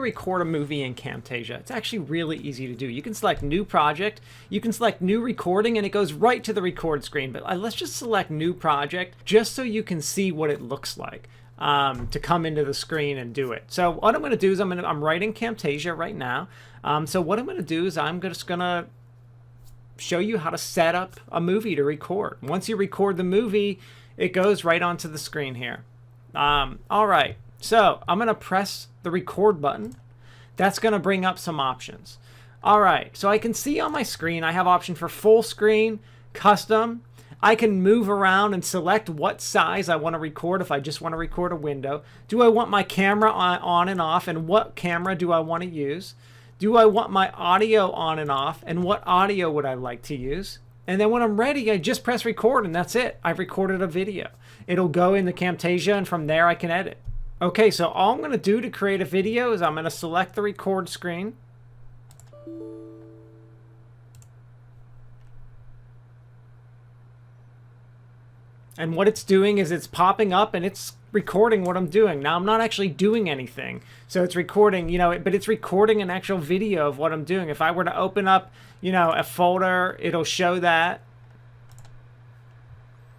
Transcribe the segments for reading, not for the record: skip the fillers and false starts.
record a movie in Camtasia, it's actually really easy to do. You can select new project, you can select new recording, and it goes right to the record screen. But let's just select new project just so you can see what it looks like to come into the screen and do it. So what I'm going to do is I'm writing Camtasia right now. So what I'm going to do is I'm just going to show you how to set up a movie to record. Once you record the movie, it goes right onto the screen here. All right, so I'm going to press the record button. That's going to bring up some options. All right, so I can see on my screen I have option for full screen, custom. I can move around and select what size I want to record if I just want to record a window. Do I want my camera on and off, and what camera do I want to use? Do I want my audio on and off, and what audio would I like to use? And then when I'm ready, I just press record, and that's it. I've recorded a video. It'll go into Camtasia, and from there I can edit. Okay, so all I'm going to do to create a video is I'm going to select the record screen. And what it's doing is it's popping up and it's recording what I'm doing. Now, I'm not actually doing anything. So it's recording, but it's recording an actual video of what I'm doing. If I were to open up, a folder, it'll show that.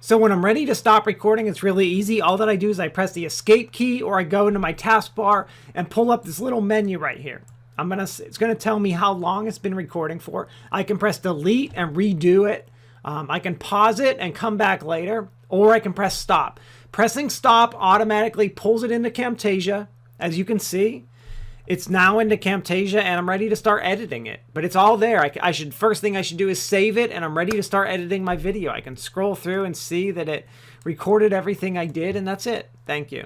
So when I'm ready to stop recording, it's really easy. All that I do is I press the escape key, or I go into my taskbar and pull up this little menu right here. It's gonna tell me how long it's been recording for. I can press delete and redo it. I can pause it and come back later, or I can press stop. Pressing stop automatically pulls it into Camtasia. As you can see, it's now into Camtasia, and I'm ready to start editing it. But it's all there. First thing I should do is save it, and I'm ready to start editing my video. I can scroll through and see that it recorded everything I did, and that's it. Thank you.